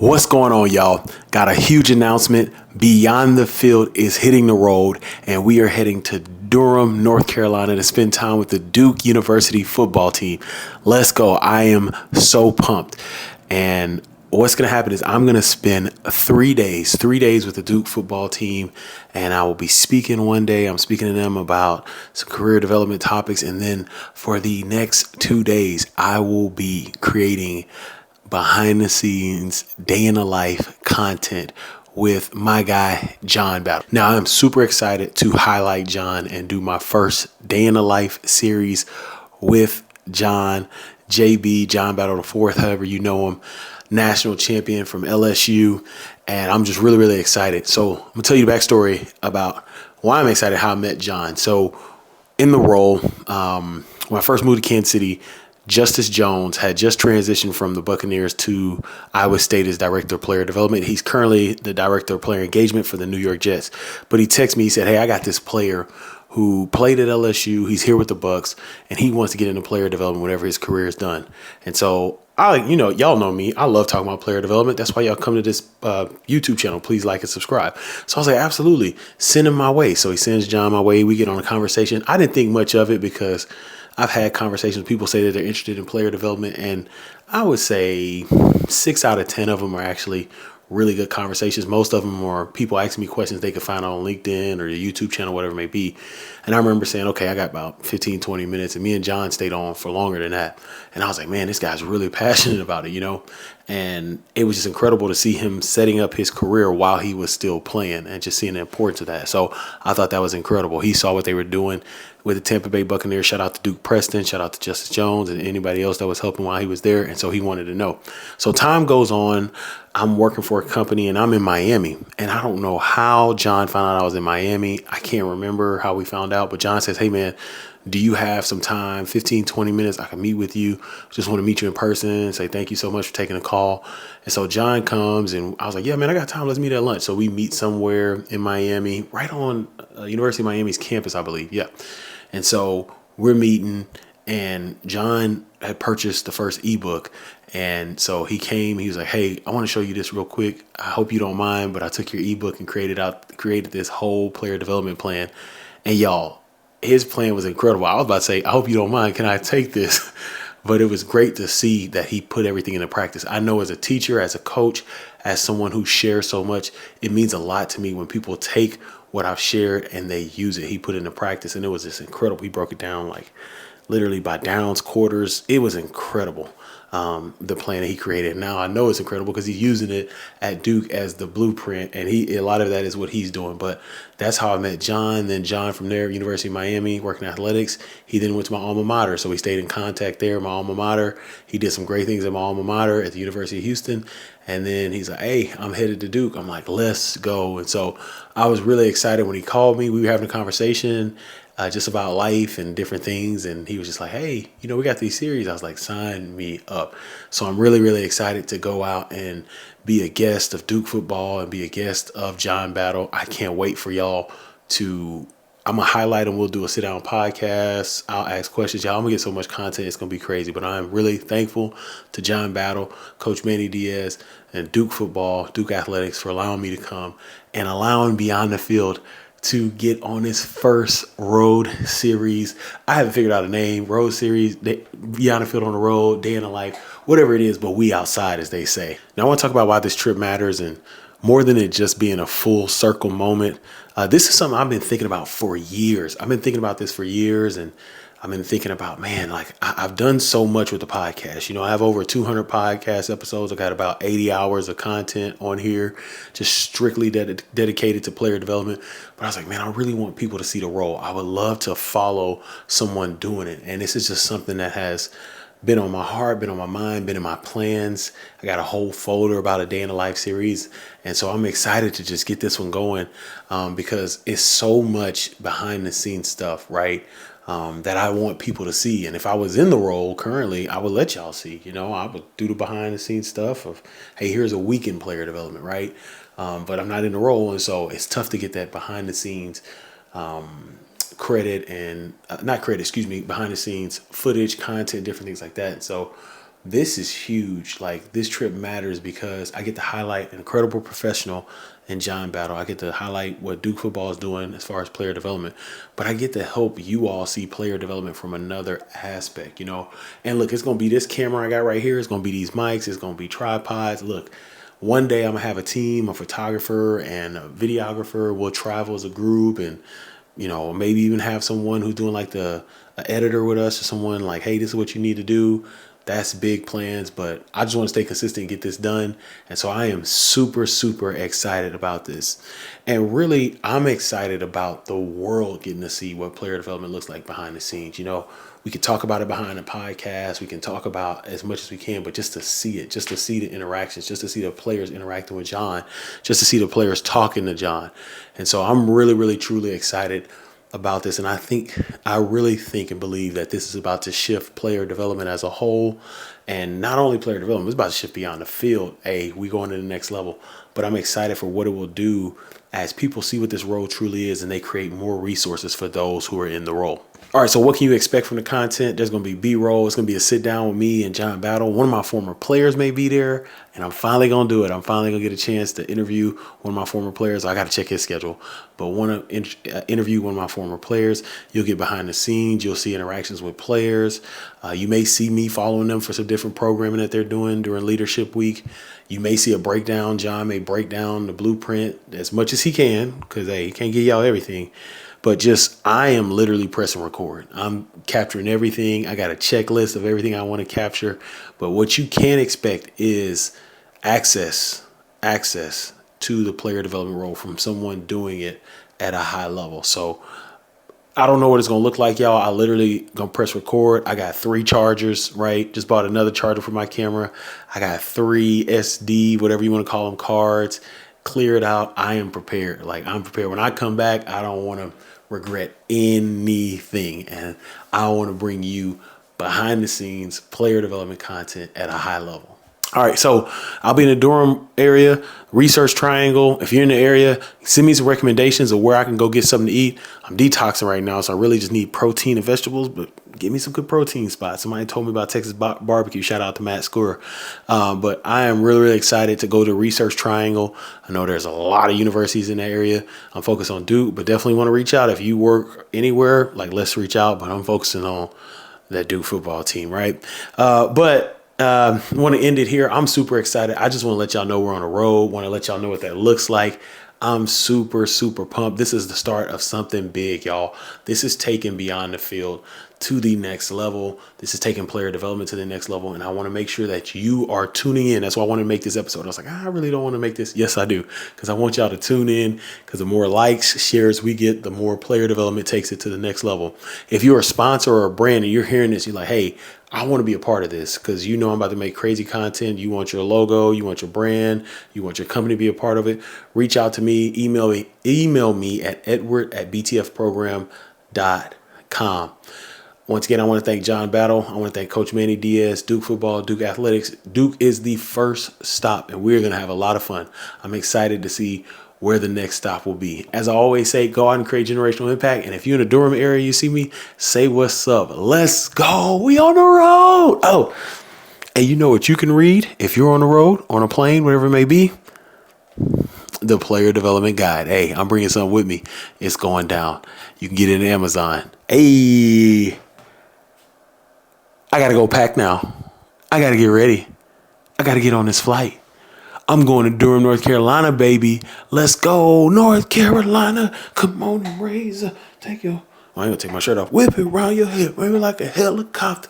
What's going on, y'all? Got a huge announcement. Beyond the Field is hitting the road, and we are heading to Durham, North Carolina to spend time with the Duke University football team. Let's go. I am so pumped. And what's going to happen is I'm going to spend 3 days with the Duke football team, and I will be speaking one day. I'm speaking to them about some career development topics, and then for the next 2 days, I will be creating behind the scenes, day in the life content with my guy, John Battle. Now, I'm super excited to highlight John and do my first day in the life series with John, John Battle the fourth, however you know him, national champion from LSU. And I'm just really, really excited. So I'm gonna tell you the backstory about why I'm excited, how I met John. So in the role, when I first moved to Kansas City, Justice Jones had just transitioned from the Buccaneers to Iowa State as director of player development. He's currently the director of player engagement for the New York Jets. But he texted me, he said, "Hey, I got this player who played at LSU. He's here with the Bucs, and he wants to get into player development whenever his career is done." And so y'all know me. I love talking about player development. That's why y'all come to this YouTube channel. Please like and subscribe. So I was like, absolutely, send him my way. So he sends John my way. We get on a conversation. I didn't think much of it because I've had conversations with people say that they're interested in player development, and I would say 6 out of 10 of them are actually really good conversations. Most of them are people asking me questions they could find on LinkedIn or the YouTube channel, whatever it may be. And I remember saying, okay, I got about 15, 20 minutes, and me and John stayed on for longer than that. And I was like, man, this guy's really passionate about it, And it was just incredible to see him setting up his career while he was still playing and just seeing the importance of that. So I thought that was incredible. He saw what they were doing with the Tampa Bay Buccaneers. Shout out to Duke Preston, shout out to Justice Jones and anybody else that was helping while he was there. And so he wanted to know. So time goes on. I'm working for a company and I'm in Miami. And I don't know how John found out I was in Miami. I can't remember how we found out, but John says, "Hey man, do you have some time, 15, 20 minutes? I can meet with you. Just want to meet you in person, say thank you so much for taking a call." And so John comes and I was like, "Yeah, man, I got time. Let's meet at lunch." So we meet somewhere in Miami, right on University of Miami's campus, I believe. Yeah. And so we're meeting, and John had purchased the first ebook. And so he came, he was like, "Hey, I want to show you this real quick. I hope you don't mind, but I took your ebook and created this whole player development plan." And y'all, his plan was incredible. I was about to say, "I hope you don't mind. Can I take this?" But it was great to see that he put everything into practice. I know as a teacher, as a coach, as someone who shares so much, it means a lot to me when people take what I've shared and they use it. He put it into practice, and it was just incredible. He broke it down like literally by downs, quarters. It was incredible. The plan that he created. Now I know it's incredible because he's using it at Duke as the blueprint, and a lot of that is what he's doing. But that's how I met John. Then John from there, University of Miami, working athletics. He then went to my alma mater, so we stayed in contact there. My alma mater. He did some great things at my alma mater at the University of Houston. And then he's like, "Hey, I'm headed to Duke." I'm like, "Let's go." And so I was really excited when he called me. We were having a conversation just about life and different things. And he was just like, "Hey, we got these series." I was like, "Sign me up." So I'm really, really excited to go out and be a guest of Duke football and be a guest of John Battle. I can't wait for y'all I'm going to highlight them. We'll do a sit down podcast. I'll ask questions. Y'all, I'm going to get so much content. It's going to be crazy. But I'm really thankful to John Battle, Coach Manny Diaz, and Duke football, Duke athletics for allowing me to come and allowing Beyond the Field to get on this first road series. I haven't figured out a name. Road series, Beyond the Field on the road, day in the life, whatever it is, but we outside, as they say. Now I want to talk about why this trip matters, and more than it just being a full circle moment. This is something I've been thinking about for years. I've been thinking about this for years, and I've been thinking about, man, like I've done so much with the podcast. I have over 200 podcast episodes. I got about 80 hours of content on here, just strictly dedicated to player development. But I was like, man, I really want people to see the role. I would love to follow someone doing it. And this is just something that has been on my heart, been on my mind, been in my plans. I got a whole folder about a day in the life series. And so I'm excited to just get this one going because it's so much behind the scenes stuff, right? That I want people to see. And if I was in the role currently, I would let y'all see, I would do the behind the scenes stuff of, hey, here's a week in player development, right? But I'm not in the role. And so it's tough to get that behind the scenes behind the scenes footage, content, different things like that. So this is huge. Like, this trip matters because I get to highlight an incredible professional in John Battle. I get to highlight what Duke football is doing as far as player development, but I get to help you all see player development from another aspect, you know. And look, it's going to be this camera I got right here. It's going to be these mics. It's going to be tripods. Look, one day I'm going to have a team, a photographer and a videographer. We'll travel as a group and, you know, maybe even have someone who's doing like the editor with us, or someone like, hey, this is what you need to do. That's big plans, but I just want to stay consistent and get this done. And so I am super, super excited about this. And really, I'm excited about the world getting to see what player development looks like behind the scenes. You know, we can talk about it behind the podcast. We can talk about as much as we can, but just to see it, just to see the interactions, just to see the players interacting with John, just to see the players talking to John. And so I'm really, really, truly excited about this. And I really think and believe that this is about to shift player development as a whole. And not only player development, it's about to shift beyond the field. Hey, we going to the next level. But I'm excited for what it will do as people see what this role truly is and they create more resources for those who are in the role. All right, so what can you expect from the content? There's going to be B-roll. It's going to be a sit down with me and John Battle. One of my former players may be there, and I'm finally going to do it. I'm finally going to get a chance to interview one of my former players. I got to check his schedule, but want to interview one of my former players. You'll get behind the scenes. You'll see interactions with players. You may see me following them for some different programming that they're doing during Leadership Week. You may see a breakdown. John may break down the blueprint as much as he can because, hey, he can't give y'all everything. But just, I am literally pressing record. I'm capturing everything. I got a checklist of everything I want to capture. But what you can expect is access to the player development role from someone doing it at a high level. So I don't know what it's going to look like, y'all. I literally going to press record. I got 3 chargers, right? Just bought another charger for my camera. I got 3 SD, whatever you want to call them, cards. Clear it out. I am prepared. Like, I'm prepared. When I come back, I don't want to regret anything. And I want to bring you behind the scenes player development content at a high level. All right, so I'll be in the Durham area, Research Triangle. If you're in the area, send me some recommendations of where I can go get something to eat. I'm detoxing right now, so I really just need protein and vegetables, but give me some good protein spots. Somebody told me about Texas barbecue. Shout out to Matt Score. But I am really, really excited to go to Research Triangle. I know there's a lot of universities in that area. I'm focused on Duke, but definitely want to reach out. If you work anywhere, like, let's reach out, but I'm focusing on that Duke football team, right? I want to end it here. I'm super excited. I just want to let y'all know we're on the road. Want to let y'all know what that looks like. I'm super, super pumped. This is the start of something big, y'all. This is taking beyond the field to the next level. This is taking player development to the next level. And I want to make sure that you are tuning in. That's why I want to make this episode. I was like, I really don't want to make this. Yes, I do. Because I want y'all to tune in, because the more likes, shares we get, the more player development takes it to the next level. If you're a sponsor or a brand and you're hearing this, you're like, hey, I want to be a part of this, because you know I'm about to make crazy content. You want your logo, you want your brand, you want your company to be a part of it. Reach out to me, email me at edward@btfprogram.com. Once again, I want to thank John Battle. I want to thank Coach Manny Diaz, Duke football, Duke athletics. Duke is the first stop, and we're going to have a lot of fun. I'm excited to see where the next stop will be. As I always say, go out and create generational impact. And if you're in the Durham area, you see me, say what's up. Let's go. We on the road. Oh, and you know what you can read if you're on the road, on a plane, whatever it may be? The Player Development Guide. Hey, I'm bringing something with me. It's going down. You can get it on Amazon. Hey, I got to go pack now. I got to get ready. I got to get on this flight. I'm going to Durham, North Carolina, baby. Let's go, North Carolina. Come on and raise. Take your. I ain't gonna take my shirt off. Whip it around your head, maybe like a helicopter.